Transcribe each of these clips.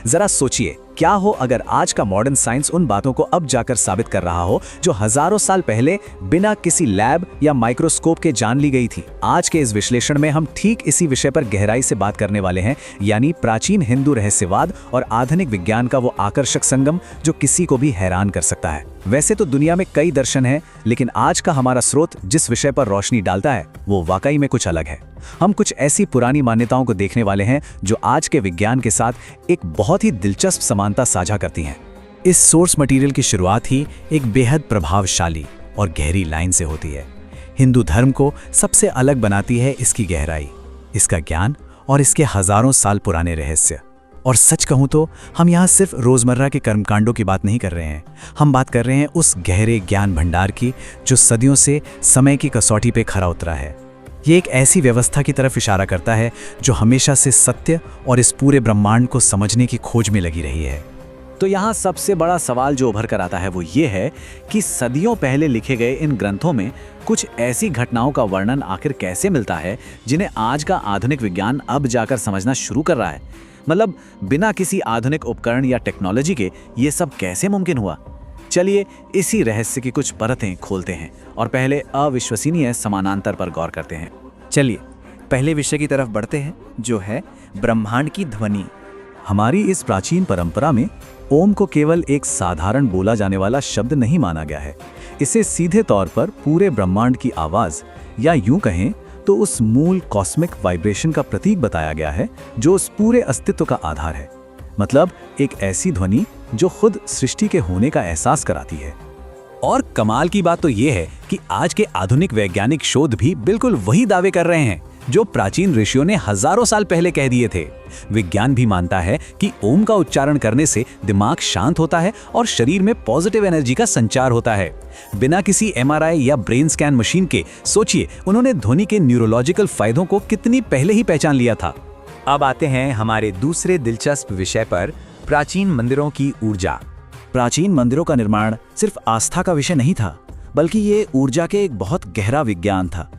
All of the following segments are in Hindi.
जरा सोचिए, क्या हो अगर आज का मॉडर्न साइंस उन बातों को अब जाकर साबित कर रहा हो जो हजारों साल पहले बिना किसी लैब या माइक्रोस्कोप के जान ली गई थी। आज के इस विश्लेषण में हम ठीक इसी विषय पर गहराई से बात करने वाले हैं, यानी प्राचीन हिंदू रहस्यवाद और आधुनिक विज्ञान का वो आकर्षक संगम जो किसी को भी हैरान कर सकता है। वैसे तो दुनिया में कई दर्शन हैं, लेकिन आज का हमारा स्रोत जिस विषय पर रोशनी डालता है वो वाकई में कुछ अलग है। हम कुछ ऐसी पुरानी मान्यताओं को देखने वाले हैं जो आज के विज्ञान के साथ एक बहुत ही दिलचस्प समानता साझा करती हैं। इस सोर्स मटेरियल की शुरुआत ही एक बेहद प्रभावशाली और गहरी लाइन से होती है। हिंदू धर्म को सबसे अलग बनाती है इसकी गहराई, इसका ज्ञान और इसके हजारों साल पुराने रहस्य। और सच कहूं तो हम यहाँ सिर्फ रोजमर्रा के कर्मकांडों की बात नहीं कर रहे हैं, हम बात कर रहे हैं उस गहरे ज्ञान भंडार की जो सदियों से समय की कसौटी पे खरा उतरा है। ये एक ऐसी व्यवस्था की तरफ इशारा करता है जो हमेशा से सत्य और इस पूरे ब्रह्मांड को समझने की खोज में लगी रही है। तो यहाँ सबसे बड़ा सवाल जो उभर कर आता है वो ये है कि सदियों पहले लिखे गए इन ग्रंथों में कुछ ऐसी घटनाओं का वर्णन आखिर कैसे मिलता है जिन्हें आज का आधुनिक विज्ञान अब जाकर समझना शुरू कर रहा है। मतलब बिना किसी आधुनिक उपकरण या टेक्नोलॉजी के ये सब कैसे मुमकिन हुआ। चलिए इसी रहस्य की कुछ परतें खोलते हैं और पहले अविश्वसनीय समानांतर पर गौर करते हैं। चलिए पहले विषय की तरफ बढ़ते हैं, जो है ब्रह्मांड की ध्वनि। हमारी इस प्राचीन परंपरा में ओम को केवल एक साधारण बोला जाने वाला शब्द नहीं माना गया है। इसे सीधे तौर पर पूरे ब्रह्मांड की आवाज, या यूं कहें तो उस मूल कॉस्मिक वाइब्रेशन का प्रतीक बताया गया है जो उस पूरे अस्तित्व का आधार है। मतलब एक ऐसी ध्वनि जो खुद सृष्टि के होने का एहसास कराती है। और कमाल की बात तो ये है कि आज के आधुनिक वैज्ञानिक शोध भी बिल्कुल वही दावे कर रहे हैं जो प्राचीन ऋषियों ने हजारों साल पहले कह दिए थे। विज्ञान भी मानता है कि ओम का उच्चारण करने से दिमाग शांत होता है और शरीर में पॉजिटिव एनर्जी का संचार होता है। बिना किसी एमआरआई या ब्रेन स्कैन मशीन के सोचिए उन्होंने ध्वनि के न्यूरोलॉजिकल फायदों को कितनी पहले ही पहचान लिया था। अब आते हैं हमारे दूसरे दिलचस्प विषय पर, प्राचीन मंदिरों की ऊर्जा। प्राचीन मंदिरों का निर्माण सिर्फ आस्था का विषय नहीं था, बल्कि ये ऊर्जा के एक बहुत गहरा विज्ञान था।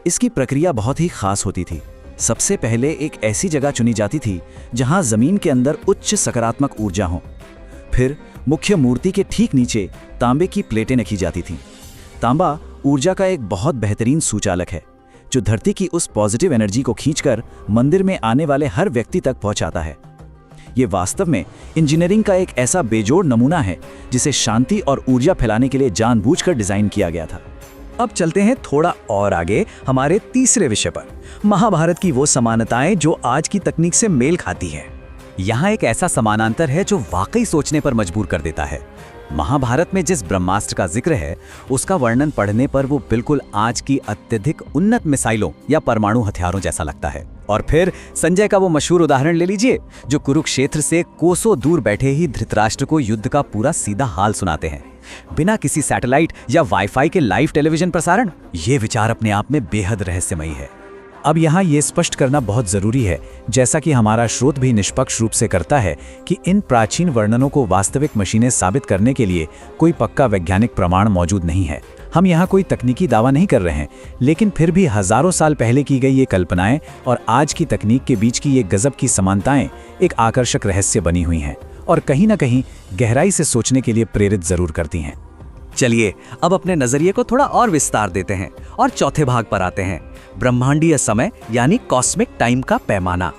इसकी प्रक्रिया बहुत ही खास होती थी। सबसे पहले एक ऐसी जगह चुनी जाती थी जहां जमीन के अंदर उच्च सकारात्मक ऊर्जा हो। फिर मुख्य मूर्ति के ठीक नीचे तांबे की प्लेटें रखी जाती थीं। तांबा ऊर्जा का एक बहुत बेहतरीन सुचालक है जो धरती की उस पॉजिटिव एनर्जी को खींचकर मंदिर में आने वाले हर व्यक्ति तक पहुंचाता है। ये वास्तव में इंजीनियरिंग का एक ऐसा बेजोड़ नमूना है जिसे शांति और ऊर्जा फैलाने के लिए जानबूझकर डिजाइन किया गया था। अब चलते हैं थोड़ा और आगे हमारे तीसरे विषय पर, महाभारत की वो समानताएं जो आज की तकनीक से मेल खाती हैं। यहाँ एक ऐसा समानांतर है जो वाकई सोचने पर मजबूर कर देता है। महाभारत में जिस ब्रह्मास्त्र का जिक्र है उसका वर्णन पढ़ने पर वो बिल्कुल आज की अत्यधिक उन्नत मिसाइलों या परमाणु हथियारों जैसा लगता है। और फिर संजय का वो मशहूर उदाहरण ले लीजिए जो कुरुक्षेत्र से कोसों दूर बैठे ही धृतराष्ट्र को युद्ध का पूरा सीधा हाल सुनाते हैं, बिना किसी सैटेलाइट या वाईफाई के लाइव टेलीविजन प्रसारण। ये विचार अपने आप में बेहद रहस्यमयी है। अब यहाँ ये स्पष्ट करना बहुत जरूरी है, जैसा कि हमारा स्रोत भी निष्पक्ष रूप से करता है, कि इन प्राचीन वर्णनों को वास्तविक मशीनें साबित करने के लिए कोई पक्का वैज्ञानिक प्रमाण मौजूद नहीं है। हम यहाँ कोई तकनीकी दावा नहीं कर रहे हैं, लेकिन फिर भी हजारों साल पहले की गई ये कल्पनाएं और आज की तकनीक के बीच की ये गजब की समानताएं एक आकर्षक रहस्य बनी हुई हैं और कहीं ना कहीं गहराई से सोचने के लिए प्रेरित जरूर करती हैं। चलिए अब अपने नजरिए को थोड़ा और विस्तार देते हैं और चौथे भाग पर आते हैं, ब्रह्मांडीय समय यानी कॉस्मिक टाइम का पैमाना।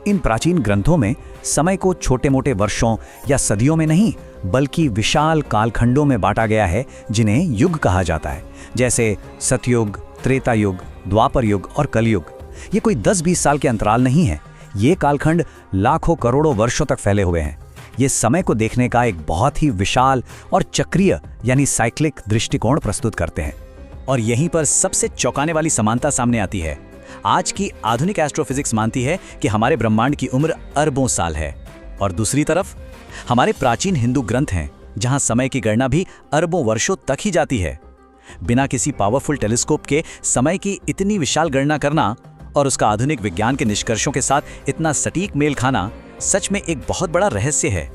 इन प्राचीन ग्रंथों में समय को छोटे मोटे वर्षों या सदियों में नहीं बल्कि विशाल कालखंडों में बांटा गया है जिन्हें युग कहा जाता है, जैसे सतयुग, त्रेता युग, द्वापर युग और कलयुग। ये कोई 10-20 साल के अंतराल नहीं है, ये कालखंड लाखों करोड़ों वर्षों तक फैले हुए हैं। ये समय को देखने का एक बहुत ही विशाल और चक्रीय यानी साइक्लिक दृष्टिकोण प्रस्तुत करते हैं। और यहीं पर सबसे चौंकाने वाली समानता सामने आती है। आज की आधुनिक एस्ट्रोफिजिक्स मानती है कि हमारे ब्रह्मांड की उम्र अरबों साल है, और दूसरी तरफ हमारे प्राचीन हिंदू ग्रंथ हैं जहां समय की गणना भी अरबों वर्षों तक ही जाती है। बिना किसी पावरफुल टेलीस्कोप के समय की इतनी विशाल गणना करना और उसका आधुनिक विज्ञान के निष्कर्षों के साथ इतना सटीक मेल खाना सच में एक बहुत बड़ा रहस्य है।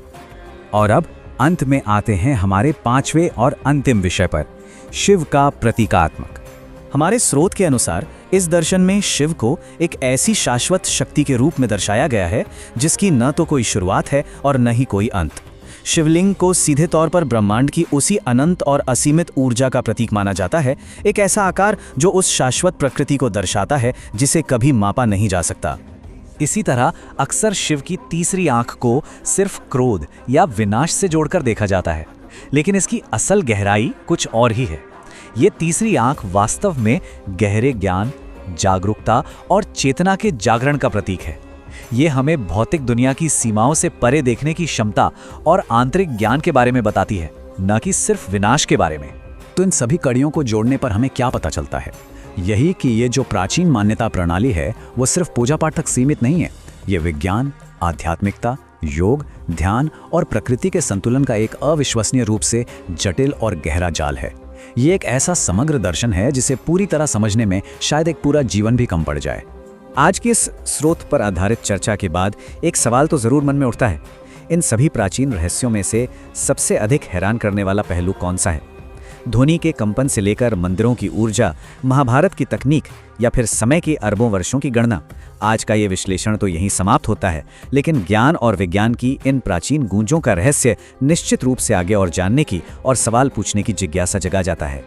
और अब अंत में आते हैं हमारे पांचवें और अंतिम विषय पर, शिव का प्रतीकात्मक। हमारे स्रोत के अनुसार इस दर्शन में शिव को एक ऐसी शाश्वत शक्ति के रूप में दर्शाया गया है जिसकी न तो कोई शुरुआत है और न ही कोई अंत। शिवलिंग को सीधे तौर पर ब्रह्मांड की उसी अनंत और असीमित ऊर्जा का प्रतीक माना जाता है, एक ऐसा आकार जो उस शाश्वत प्रकृति को दर्शाता है जिसे कभी मापा नहीं जा सकता। इसी तरह अक्सर शिव की तीसरी आंख को सिर्फ क्रोध या विनाश से जोड़कर देखा जाता है, लेकिन इसकी असल गहराई कुछ और ही है। ये तीसरी आंख वास्तव में गहरे ज्ञान, जागरूकता और चेतना के जागरण का प्रतीक है। ये हमें भौतिक दुनिया की सीमाओं से परे देखने की क्षमता और आंतरिक ज्ञान के बारे में बताती है, न कि सिर्फ विनाश के बारे में। तो इन सभी कड़ियों को जोड़ने पर हमें क्या पता चलता है? यही कि ये जो प्राचीन मान्यता प्रणाली है वो सिर्फ पूजा पाठ तक सीमित नहीं है। ये विज्ञान, आध्यात्मिकता, योग, ध्यान और प्रकृति के संतुलन का एक अविश्वसनीय रूप से जटिल और गहरा जाल है। ये एक ऐसा समग्र दर्शन है जिसे पूरी तरह समझने में शायद एक पूरा जीवन भी कम पड़ जाए। आज की इस स्रोत पर आधारित चर्चा के बाद एक सवाल तो जरूर मन में उठता है, इन सभी प्राचीन रहस्यों में से सबसे अधिक हैरान करने वाला पहलू कौन सा है? ध्वनि के कंपन से लेकर मंदिरों की ऊर्जा, महाभारत की तकनीक या फिर समय के अरबों वर्षों की गणना। आज का ये विश्लेषण तो यहीं समाप्त होता है, लेकिन ज्ञान और विज्ञान की इन प्राचीन गूंजों का रहस्य निश्चित रूप से आगे और जानने की और सवाल पूछने की जिज्ञासा जगा जाता है।